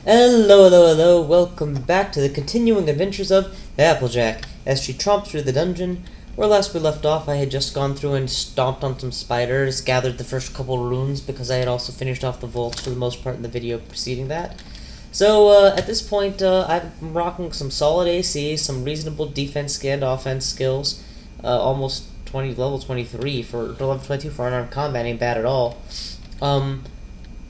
Hello, hello, hello, welcome back to the continuing adventures of Applejack. As she tromped through the dungeon, where last we left off, I had just gone through and stomped on some spiders, gathered the first couple runes, because I had also finished off the vaults for the most part in the video preceding that. So, at this point, I'm rocking some solid AC, some reasonable defense and offense skills, almost level 23 for level 22 for unarmed combat ain't bad at all.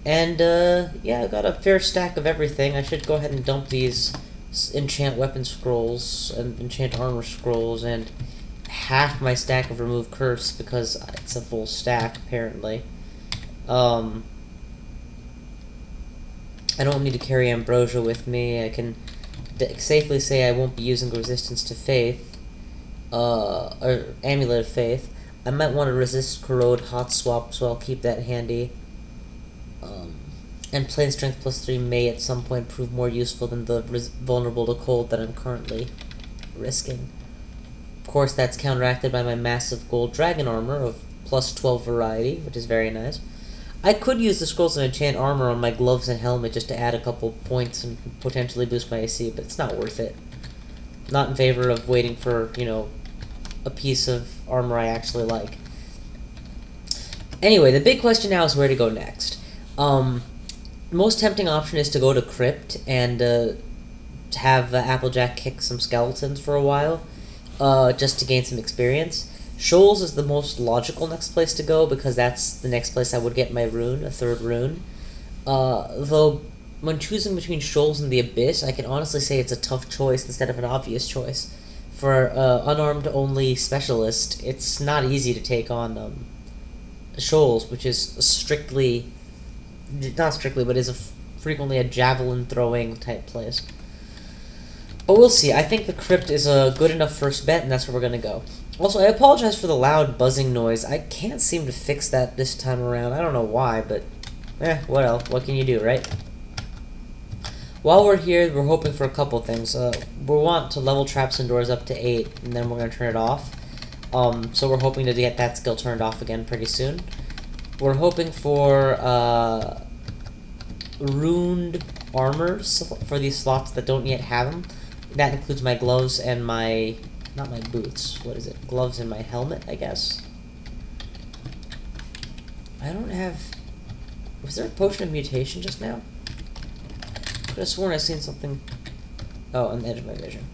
Yeah, I got a fair stack of everything. I should go ahead and dump these enchant weapon scrolls and enchant armor scrolls and half my stack of remove curse because it's a full stack apparently. I don't need to carry ambrosia with me. I can safely say I won't be using resistance to faith, or amulet of faith. I might want to resist corrode hot swap, so I'll keep that handy. And plain strength +3 may at some point prove more useful than the vulnerable to cold that I'm currently risking. Of course, that's counteracted by my massive gold dragon armor of +12 variety, which is very nice. I could use the scrolls of enchant armor on my gloves and helmet just to add a couple points and potentially boost my AC, but it's not worth it. Not in favor of waiting for, a piece of armor I actually like. Anyway, the big question now is where to go next. Most tempting option is to go to Crypt and have Applejack kick some skeletons for a while, just to gain some experience. Shoals is the most logical next place to go because that's the next place I would get my rune, a third rune. Though, when choosing between Shoals and the Abyss, I can honestly say it's a tough choice instead of an obvious choice. For unarmed only specialist, it's not easy to take on Shoals, which is not strictly, but is frequently a javelin throwing type place. But we'll see. I think the Crypt is a good enough first bet, and that's where we're going to go. Also, I apologize for the loud buzzing noise. I can't seem to fix that this time around. I don't know why, but what else? What can you do, right? While we're here, we're hoping for a couple things. We want to level traps and doors up to 8, and then we're going to turn it off. So we're hoping to get that skill turned off again pretty soon. We're hoping for runed armors for these slots that don't yet have them. That includes my gloves and not my boots. What is it? Gloves and my helmet, I guess. I don't have... Was there a potion of mutation just now? I could have sworn I seen something... Oh, on the edge of my vision.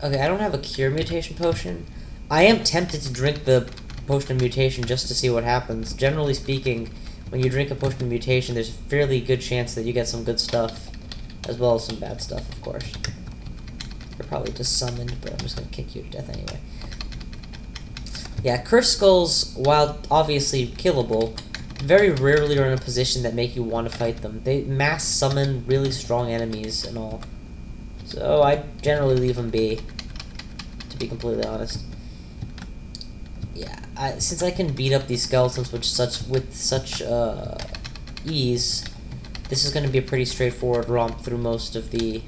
Okay, I don't have a cure mutation potion. I am tempted to drink the potion of mutation just to see what happens. Generally speaking, when you drink a potion of mutation, there's a fairly good chance that you get some good stuff, as well as some bad stuff, of course. You're probably just summoned, but I'm just going to kick you to death anyway. Yeah, Cursed Skulls, while obviously killable, very rarely are in a position that make you want to fight them. They mass summon really strong enemies and all. So I generally leave them be, to be completely honest. Yeah, since I can beat up these skeletons with such ease, this is going to be a pretty straightforward romp through most of the...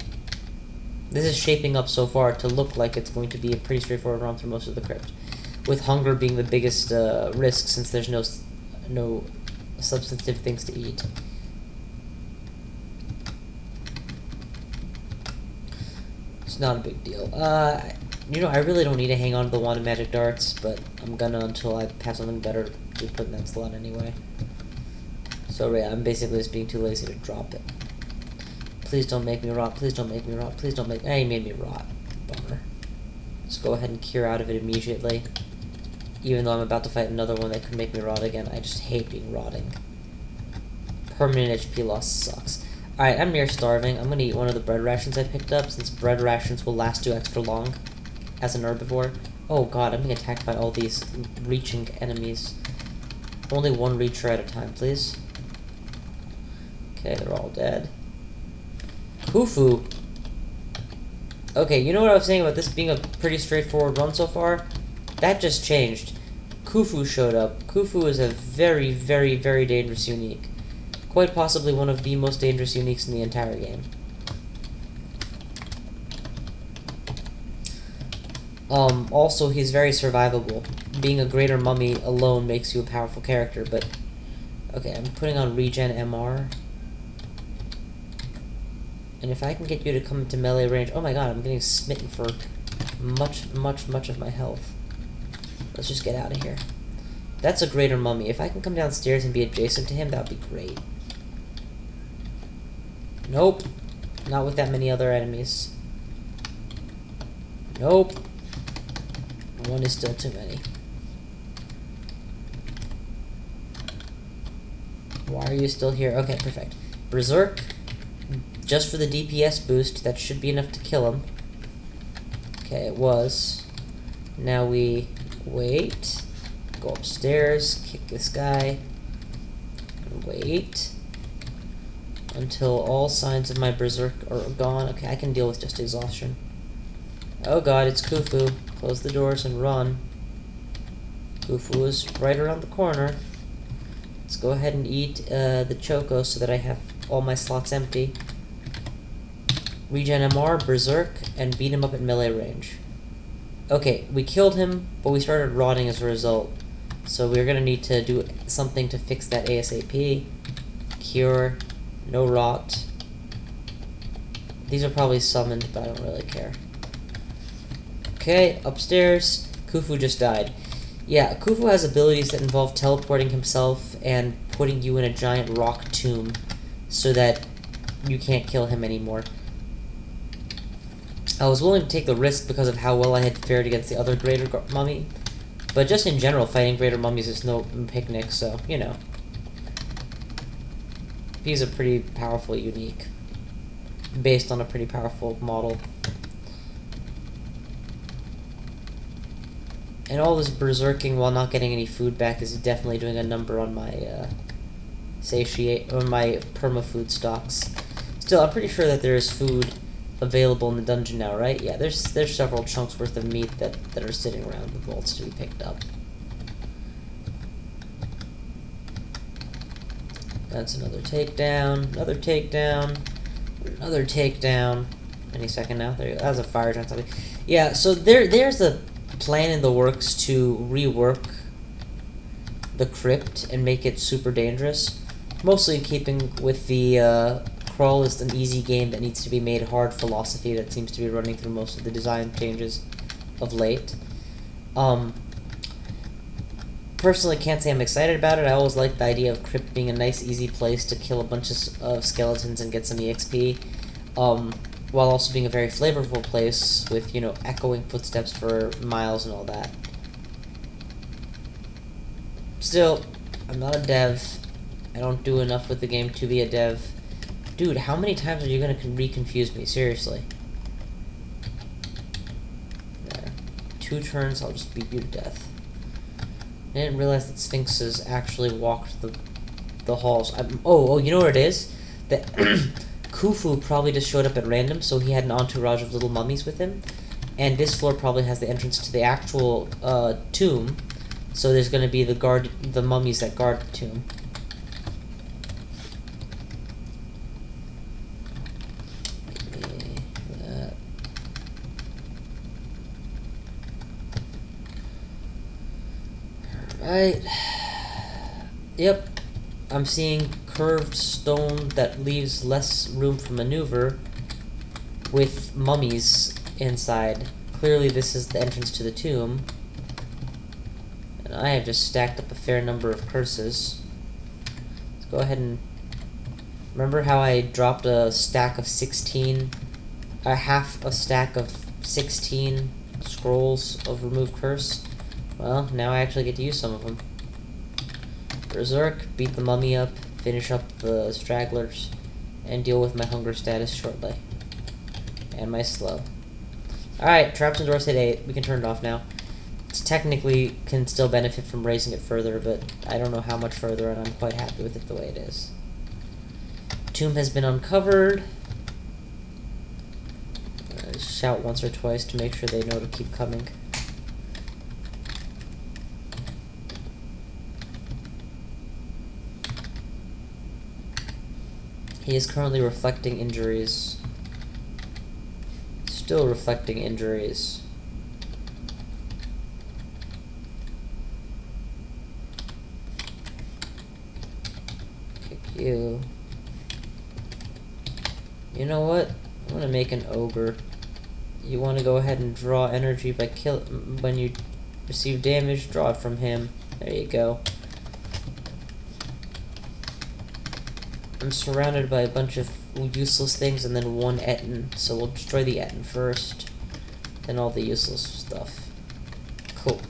This is shaping up so far to look like it's going to be a pretty straightforward romp through most of the Crypt, with hunger being the biggest risk since there's no substantive things to eat. It's not a big deal. I really don't need to hang on to the wand of magic darts, but I'm gonna until I have something better to put in that slot anyway. So yeah, I'm basically just being too lazy to drop it. Please don't make me rot, please don't make me rot, please don't make... you made me rot. Bummer. Let's go ahead and cure out of it immediately. Even though I'm about to fight another one that could make me rot again. I just hate being rotting. Permanent HP loss sucks. Alright, I'm near starving. I'm gonna eat one of the bread rations I picked up, since bread rations will last you extra long as an herbivore. Oh god, I'm being attacked by all these reaching enemies. Only one reacher at a time, please. Okay, they're all dead. Khufu! Okay, you know what I was saying about this being a pretty straightforward run so far? That just changed. Khufu showed up. Khufu is a very, very, very dangerous unique. Quite possibly one of the most dangerous uniques in the entire game. Also, he's very survivable. Being a greater mummy alone makes you a powerful character, but... Okay, I'm putting on regen MR. And if I can get you to come into melee range... Oh my god, I'm getting smitten for much of my health. Let's just get out of here. That's a greater mummy. If I can come downstairs and be adjacent to him, that would be great. Nope. Not with that many other enemies. Nope. One is still too many. Why are you still here? Okay, perfect. Berserk. Just for the DPS boost. That should be enough to kill him. Okay, it was. Now we wait. Go upstairs. Kick this guy. And wait. Until all signs of my berserk are gone. Okay, I can deal with just exhaustion. Oh god, it's Khufu. Close the doors and run. Khufu is right around the corner. Let's go ahead and eat the Choco so that I have all my slots empty. Regen MR, berserk, and beat him up at melee range. Okay, we killed him, but we started rotting as a result. So we're gonna need to do something to fix that ASAP. Cure. No rot. These are probably summoned, but I don't really care. Okay, upstairs. Khufu just died. Yeah, Khufu has abilities that involve teleporting himself and putting you in a giant rock tomb so that you can't kill him anymore. I was willing to take the risk because of how well I had fared against the other greater mummy, but just in general, fighting greater mummies is no picnic, so, you know. He's a pretty powerful unique, based on a pretty powerful model. And all this berserking while not getting any food back is definitely doing a number on my my perma-food stocks. Still, I'm pretty sure that there is food available in the dungeon now, right? Yeah, there's several chunks worth of meat that are sitting around the vaults to be picked up. That's another takedown, another takedown, another takedown. Any second now. There you go. That was a fire giant something. Yeah, so there's a plan in the works to rework the Crypt and make it super dangerous. Mostly in keeping with the crawl is an easy game that needs to be made hard philosophy that seems to be running through most of the design changes of late. Personally, can't say I'm excited about it. I always liked the idea of Crypt being a nice, easy place to kill a bunch of skeletons and get some EXP, while also being a very flavorful place with, you know, echoing footsteps for miles and all that. Still, I'm not a dev. I don't do enough with the game to be a dev. Dude, how many times are you going to reconfuse me? Seriously. There. 2 turns, I'll just beat you to death. I didn't realize that Sphinxes actually walked the halls. Oh, you know what it is? That Khufu probably just showed up at random, so he had an entourage of little mummies with him. And this floor probably has the entrance to the actual tomb, so there's going to be the mummies that guard the tomb. Right. Yep. I'm seeing curved stone that leaves less room for maneuver with mummies inside. Clearly this is the entrance to the tomb. And I have just stacked up a fair number of curses. Let's go ahead and... Remember how I dropped a stack of 16... half a stack of 16 scrolls of remove curse? Well, now I actually get to use some of them. Berserk, beat the mummy up, finish up the stragglers, and deal with my hunger status shortly. And my slow. Alright, traps and doors hit 8. We can turn it off now. It's technically can still benefit from raising it further, but I don't know how much further, and I'm quite happy with it the way it is. Tomb has been uncovered. Shout once or twice to make sure they know to keep coming. He is currently reflecting injuries. Still reflecting injuries. Kick you. You know what? I'm gonna make an ogre. You want to go ahead and draw energy by when you receive damage, draw it from him. There you go. I'm surrounded by a bunch of useless things and then one Etten, so we'll destroy the Etten first, then all the useless stuff. Cool.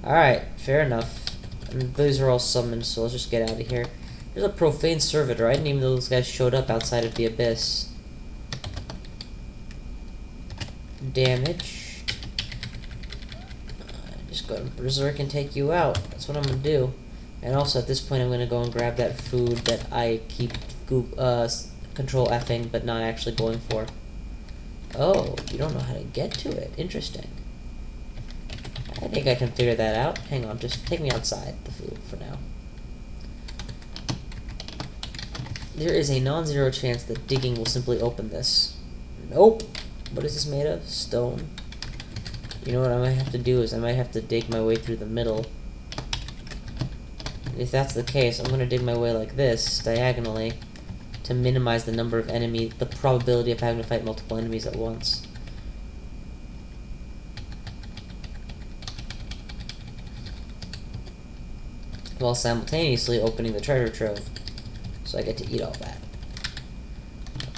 Alright, fair enough. And those are all summoned, so let's just get out of here. There's a profane servitor. I didn't even know those guys showed up outside of the abyss. Damage. Just go to Berserk and take you out. That's what I'm gonna do. And also at this point I'm gonna go and grab that food that I keep control F'ing but not actually going for. Oh, you don't know how to get to it. Interesting. I think I can figure that out. Hang on, just take me outside the food for now. There is a non-zero chance that digging will simply open this. Nope. What is this made of? Stone. You know what I might have to do is I might have to dig my way through the middle. And if that's the case, I'm going to dig my way like this, diagonally, to minimize the number of the probability of having to fight multiple enemies at once. While simultaneously opening the treasure trove. So I get to eat all that.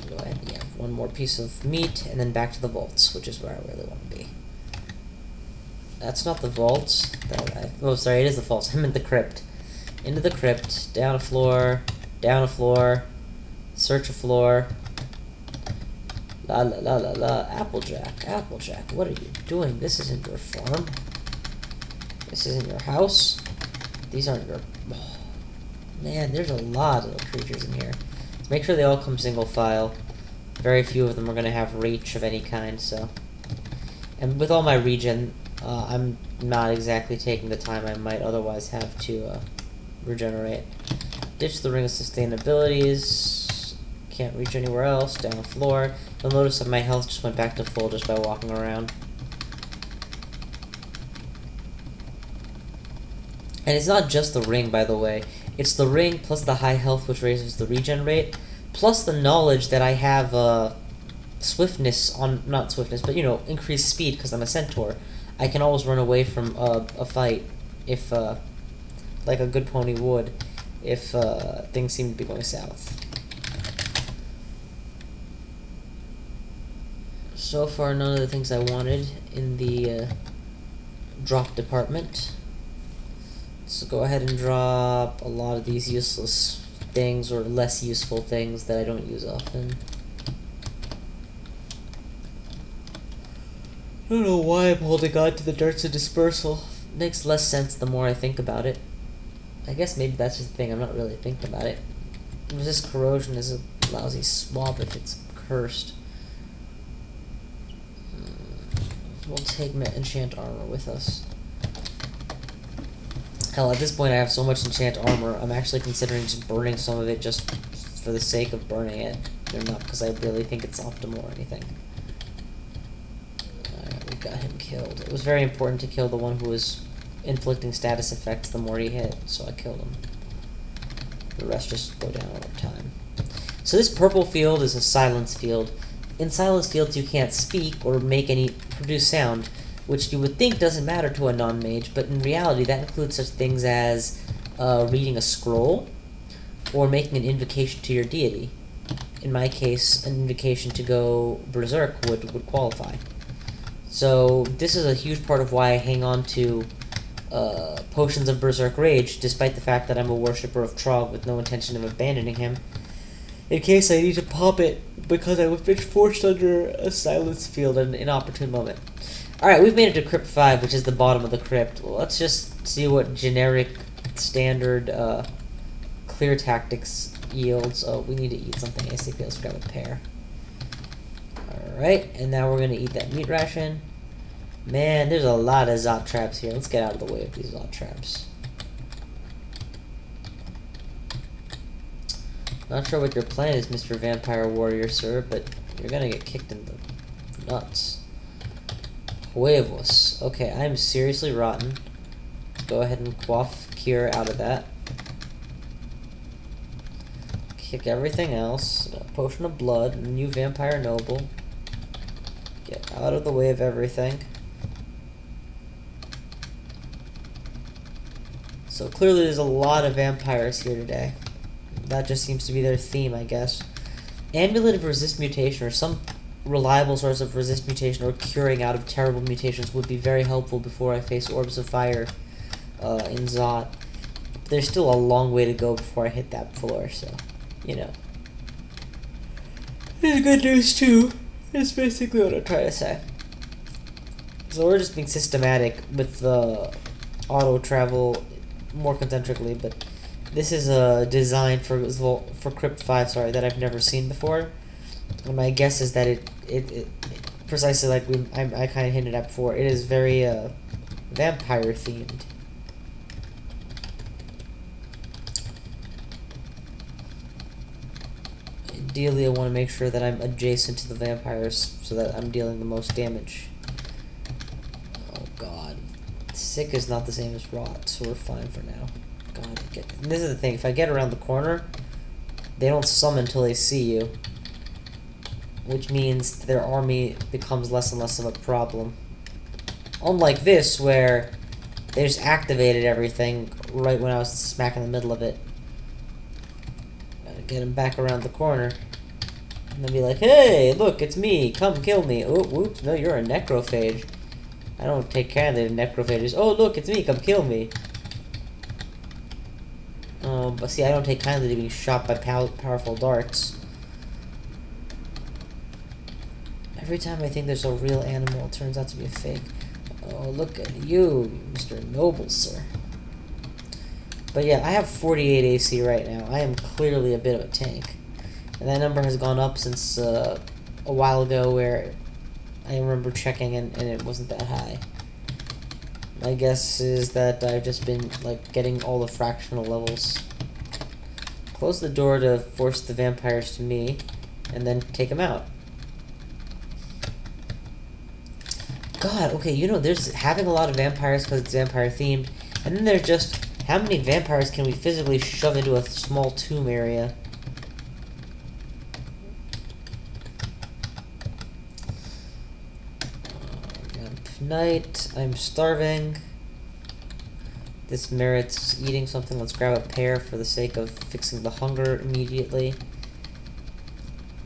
Go ahead and one more piece of meat, and then back to the vaults, which is where I really want to be. That's not the vaults. Oh, sorry, it is the vaults. I'm in the crypt. Into the crypt, down a floor, search a floor. La la la la la. Applejack, Applejack, what are you doing? This isn't your farm. This isn't your house. These aren't your... Oh, man, there's a lot of creatures in here. Let's make sure they all come single file. Very few of them are going to have reach of any kind, so... And with all my regen, I'm not exactly taking the time I might otherwise have to regenerate. Ditch the ring of sustainabilities. Can't reach anywhere else. Down the floor. You'll notice that my health just went back to full just by walking around. And it's not just the ring, by the way. It's the ring plus the high health, which raises the regen rate, plus the knowledge that I have swiftness on... Not swiftness, but, you know, increased speed because I'm a centaur. I can always run away from a fight if, like a good pony would, if things seem to be going south. So far, none of the things I wanted in the drop department. So go ahead and drop a lot of these useless things, or less useful things that I don't use often. I don't know why I'm holding on to the darts of dispersal. It makes less sense the more I think about it. I guess maybe that's just the thing, I'm not really thinking about it. Resist corrosion is a lousy swab if it's cursed. We'll take enchant armor with us. Hell, at this point I have so much enchant armor, I'm actually considering just burning some of it just for the sake of burning it. Or not because I really think it's optimal or anything. Alright, we got him killed. It was very important to kill the one who was inflicting status effects the more he hit, so I killed him. The rest just go down over time. So this purple field is a silence field. In silence fields you can't speak or produce sound, which you would think doesn't matter to a non-mage, but in reality that includes such things as reading a scroll or making an invocation to your deity. In my case, an invocation to go berserk would qualify. So this is a huge part of why I hang on to potions of berserk rage, despite the fact that I'm a worshipper of Trog with no intention of abandoning him, in case I need to pop it because I was forced under a silence field at an inopportune moment. Alright, we've made it to Crypt 5, which is the bottom of the crypt. Well, let's just see what generic, standard, clear tactics yields. Oh, we need to eat something ASAP. Let's grab a pear. Alright, and now we're going to eat that meat ration. Man, there's a lot of Zot traps here. Let's get out of the way of these Zot traps. Not sure what your plan is, Mr. Vampire Warrior, sir, but you're going to get kicked in the nuts. Huevos. Okay, I'm seriously rotten. Go ahead and quaff cure out of that. kick everything else. Potion of blood, new vampire noble. Get out of the way of everything. So clearly there's a lot of vampires here today. That just seems to be their theme, I guess. Amulet of resist mutation, or some reliable source of resist mutation or curing out of terrible mutations would be very helpful before I face Orbs of Fire in Zot. There's still a long way to go before I hit that floor, so, you know. There's good news too. That's basically what I'm trying to say. So we're just being systematic with the auto travel more concentrically, but this is a design for Crypt 5, sorry, that I've never seen before. And my guess is that it precisely like I kind of hinted at before, it is very vampire themed. Ideally, I want to make sure that I'm adjacent to the vampires so that I'm dealing the most damage. Oh god. Sick is not the same as rot, so we're fine for now. God, and this is the thing, if I get around the corner, they don't summon until they see you. Which means their army becomes less and less of a problem. Unlike this, where they just activated everything right when I was smack in the middle of it. Gotta get him back around the corner. And then be like, hey, look, it's me, come kill me. Oh, whoops, no, you're a necrophage. I don't take kindly to necrophages. Oh, look, it's me, come kill me. But see, I don't take kindly to being shot by powerful darts. Every time I think there's a real animal, it turns out to be a fake. Oh, look at you, Mr. Noble, sir. But yeah, I have 48 AC right now. I am clearly a bit of a tank. And that number has gone up since a while ago where I remember checking and it wasn't that high. My guess is that I've just been like getting all the fractional levels. Close the door to force the vampires to me, and then take them out. God, okay, you know, there's having a lot of vampires because it's vampire themed, and then there's just how many vampires can we physically shove into a small tomb area? Night, I'm starving. This merits eating something. Let's grab a pear for the sake of fixing the hunger immediately.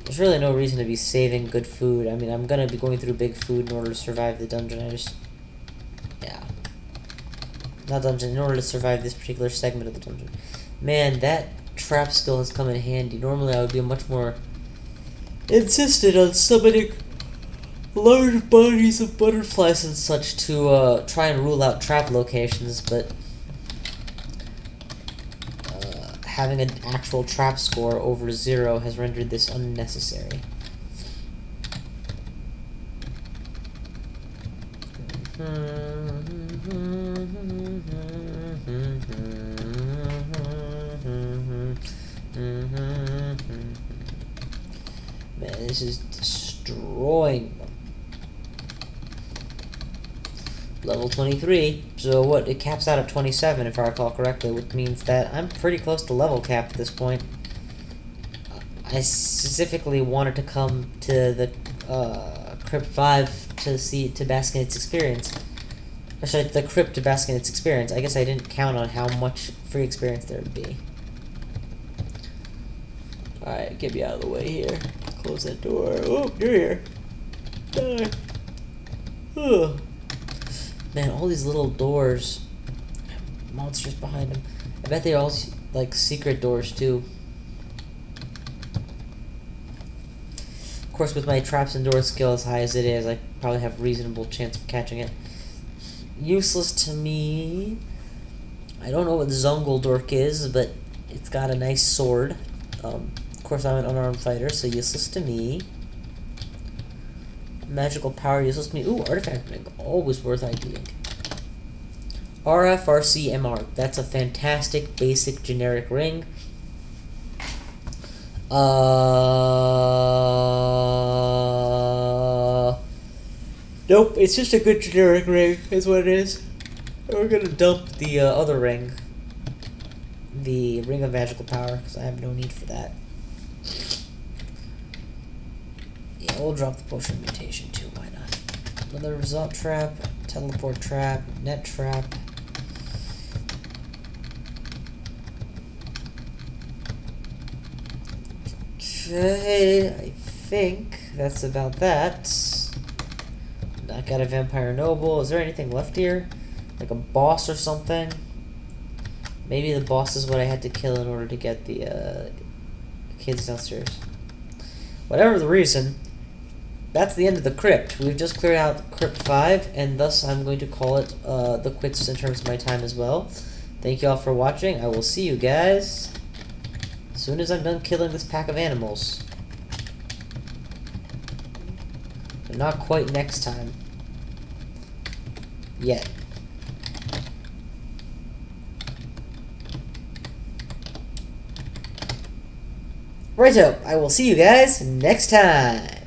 There's really no reason to be saving good food. I mean, I'm gonna be going through big food in order to survive the dungeon. Yeah. Not dungeon, in order to survive this particular segment of the dungeon. Man, that trap skill has come in handy. Normally I would be much more insistent on summoning large bodies of butterflies and such to try and rule out trap locations, but having an actual trap score over 0 has rendered this unnecessary. Man, this is destroying them. Level 23, so what, it caps out at 27 if I recall correctly, which means that I'm pretty close to level cap at this point. I specifically wanted to come to the Crypt 5 to bask in its experience. Or sorry, the Crypt to bask in its experience. I guess I didn't count on how much free experience there would be. Alright, get me out of the way here. Close that door. Oh, you're here. Die. Ugh. Man, all these little doors, monsters behind them. I bet they're all like secret doors too. Of course, with my traps and door skill as high as it is, I probably have reasonable chance of catching it. Useless to me. I don't know what Zungle Dork is, but it's got a nice sword. Of course, I'm an unarmed fighter, so useless to me. Magical power useless to me. Ooh, artifact ring. Always worth IDing. RFRCMR. That's a fantastic, basic, generic ring. Nope, it's just a good generic ring, is what it is. We're gonna dump the other ring. The Ring of Magical Power, because I have no need for that. Yeah, we'll drop the potion of mutation too, why not? Another result trap, teleport trap, net trap. Okay, I think that's about that. Knock out a vampire noble. Is there anything left here? Like a boss or something? Maybe the boss is what I had to kill in order to get the kids downstairs. Whatever the reason, that's the end of the crypt. We've just cleared out Crypt 5, and thus I'm going to call it the quits in terms of my time as well. Thank you all for watching. I will see you guys as soon as I'm done killing this pack of animals. But not quite next time. Yet. Righto, I will see you guys next time.